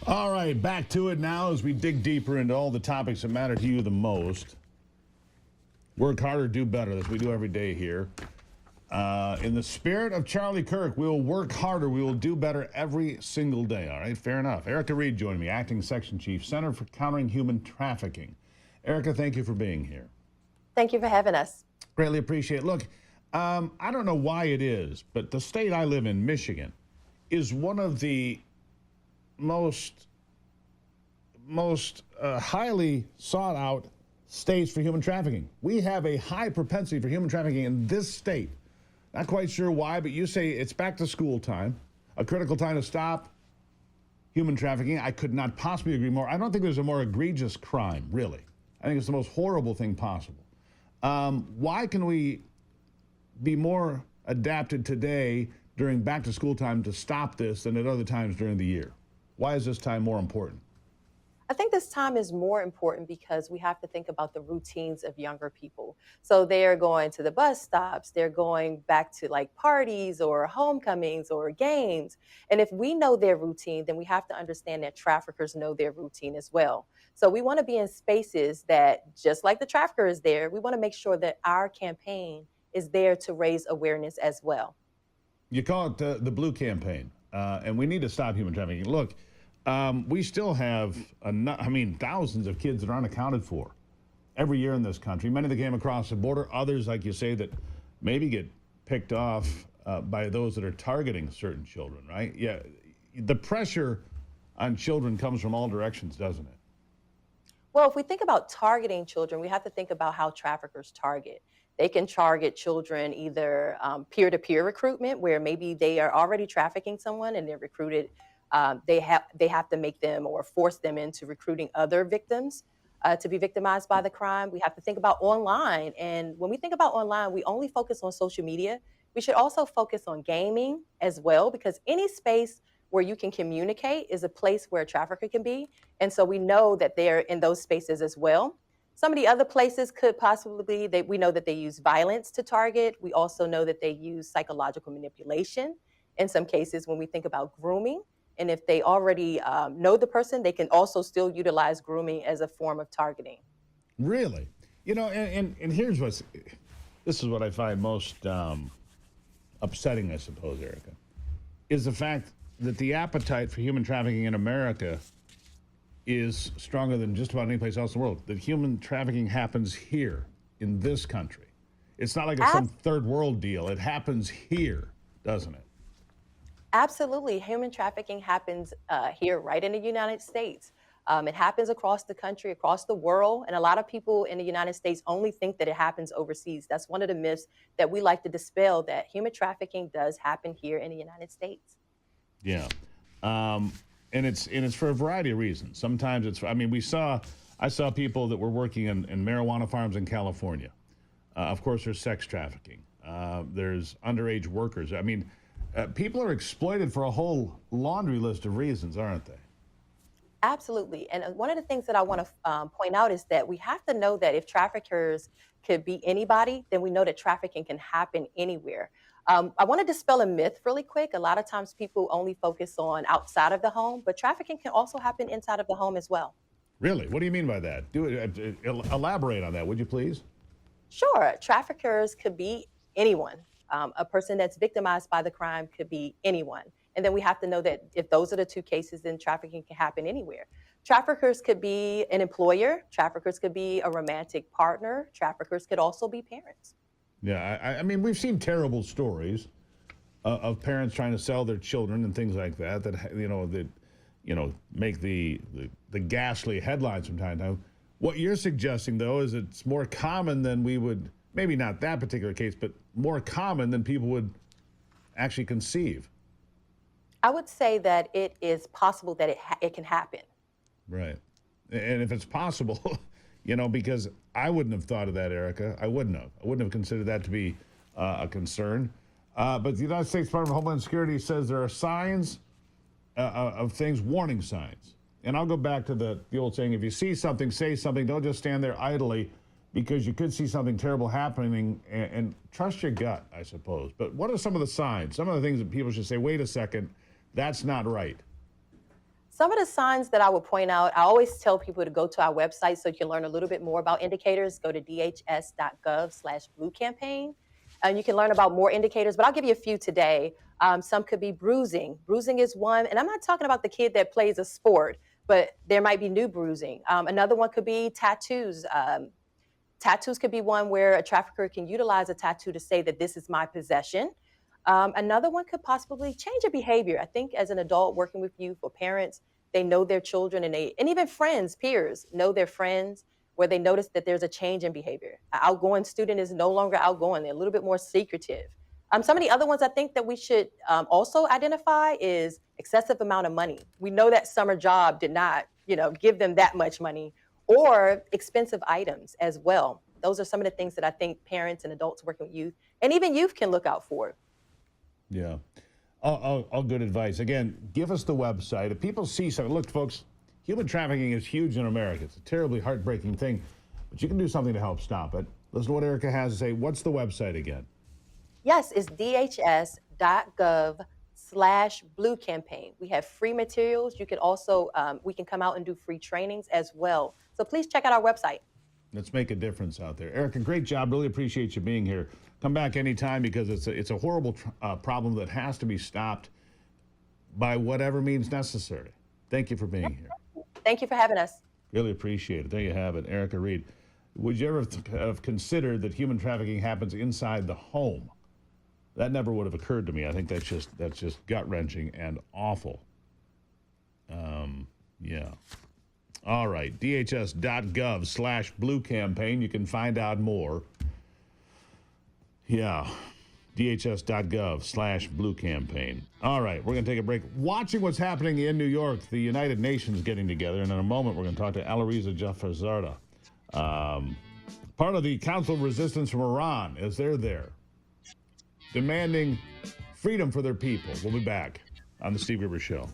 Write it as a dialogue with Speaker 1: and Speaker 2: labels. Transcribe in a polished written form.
Speaker 1: All right, back to it now as we dig deeper into all the topics that matter to you the most. Work harder, do better. That's what we do every day here. In the spirit of Charlie Kirk, we will work harder. We will do better every single day. All right, fair enough. Reid joining me, Acting Section Chief, Center for Countering Human Trafficking. Erica, thank you for being here.
Speaker 2: Thank you for having us.
Speaker 1: Greatly appreciate it. Look, I don't know why it is, but the state I live in, Michigan, is one of the most highly sought out states for human trafficking. We have a high propensity for human trafficking in this state. Not quite sure why, but you say it's back to school time, a critical time to stop human trafficking. I could not possibly agree more. I don't think there's a more egregious crime, really. I think it's the most horrible thing possible. Why can we be more adapted today during back to school time to stop this than at other times during the year? Why is this time more important?
Speaker 2: I think this time is more important because we have to think about the routines of younger people. So they're going to the bus stops, they're going back to like parties or homecomings or games. And if we know their routine, then we have to understand that traffickers know their routine as well. So we want to be in spaces that, just like the trafficker is there, we want to make sure that our campaign is there to raise awareness as well.
Speaker 1: You call it the Blue Campaign, and we need to stop human trafficking. Look, we still have, thousands of kids that aren't accounted for every year in this country. Many that came across the border, others, like you say, that maybe get picked off by those that are targeting certain children, right? Yeah, the pressure on children comes from all directions, doesn't it?
Speaker 2: Well, if we think about targeting children, we have to think about how traffickers target. They can target children either peer-to-peer recruitment, where maybe they are already trafficking someone and they're recruited. They have to make them or force them into recruiting other victims to be victimized by the crime. We have to think about online. And when we think about online, we only focus on social media. We should also focus on gaming as well, because any space where you can communicate is a place where a trafficker can be. And so we know that they're in those spaces as well. Some of the other places could possibly be, we know that they use violence to target. We also know that they use psychological manipulation in some cases when we think about grooming. And if they already know the person, they can also still utilize grooming as a form of targeting.
Speaker 1: Really? You know, and here's this is what I find most upsetting, I suppose, Erica, is the fact that the appetite for human trafficking in America is stronger than just about any place else in the world. That human trafficking happens here in this country. It's not like it's some third world deal. It happens here, doesn't it?
Speaker 2: Absolutely. Human trafficking happens here, right in the United States. It happens across the country, across the world. And a lot of people in the United States only think that it happens overseas. That's one of the myths that we like to dispel, that human trafficking does happen here in the United States.
Speaker 1: Yeah. And it's for a variety of reasons. Sometimes it's, I saw people that were working in marijuana farms in California. Of course, there's sex trafficking. There's underage workers. People are exploited for a whole laundry list of reasons, aren't they?
Speaker 2: Absolutely. And one of the things that I want to point out is that we have to know that if traffickers could be anybody, then we know that trafficking can happen anywhere. I want to dispel a myth really quick. A lot of times people only focus on outside of the home, but trafficking can also happen inside of the home as well.
Speaker 1: Really? What do you mean by that? Elaborate on that, would you please?
Speaker 2: Sure. Traffickers could be anyone. A person that's victimized by the crime could be anyone. And then we have to know that if those are the two cases, then trafficking can happen anywhere. Traffickers could be an employer. Traffickers could be a romantic partner. Traffickers could also be parents.
Speaker 1: Yeah, we've seen terrible stories of parents trying to sell their children and things like that make the ghastly headlines from time to time. What you're suggesting, though, is it's more common than we would, maybe not that particular case, but more common than people would actually conceive.
Speaker 2: I would say that it is possible that it can happen.
Speaker 1: Right. And if it's possible, because I wouldn't have thought of that, Erica. I wouldn't have considered that to be a concern. But the United States Department of Homeland Security says there are signs of things, warning signs. And I'll go back to the old saying, if you see something, say something. Don't just stand there idly, because you could see something terrible happening, and trust your gut, I suppose. But what are some of the signs, some of the things that people should say, wait a second, that's not right?
Speaker 2: Some of the signs that I would point out, I always tell people to go to our website so you can learn a little bit more about indicators. Go to DHS.gov/BlueCampaign, and you can learn about more indicators, but I'll give you a few today. Some could be bruising. Bruising is one, and I'm not talking about the kid that plays a sport, but there might be new bruising. Another one could be tattoos. Tattoos could be one where a trafficker can utilize a tattoo to say that this is my possession. Another one could possibly change a behavior. I think as an adult working with youth or parents, they know their children and even friends, peers know their friends where they notice that there's a change in behavior. An outgoing student is no longer outgoing. They're a little bit more secretive. Some of the other ones I think that we should also identify is excessive amount of money. We know that summer job did not, give them that much money, or expensive items as well. Those are some of the things that I think parents and adults working with youth and even youth can look out for.
Speaker 1: Yeah. All good advice. Again, give us the website. If people see something, look, folks, human trafficking is huge in America. It's a terribly heartbreaking thing, but you can do something to help stop it. Listen to what Erica has to say. What's the website again?
Speaker 2: Yes, it's DHS.gov/BlueCampaign. We have free materials. You can also, we can come out and do free trainings as well. So please check out our website.
Speaker 1: Let's make a difference out there. Erica, great job. Really appreciate you being here. Come back anytime because it's a horrible problem that has to be stopped by whatever means necessary. Thank you for being here.
Speaker 2: Thank you for having us.
Speaker 1: Really appreciate it. There you have it, Erica Reid. Would you ever have considered that human trafficking happens inside the home? That never would have occurred to me. I think that's just gut-wrenching and awful. Yeah. All right, DHS.gov/BlueCampaign. You can find out more. Yeah, DHS.gov/BlueCampaign. All right, we're going to take a break. Watching what's happening in New York, the United Nations getting together, and in a moment we're going to talk to Alireza Jafarzada, part of the Council of Resistance from Iran, as they're there, demanding freedom for their people. We'll be back on the Steve Gruber Show.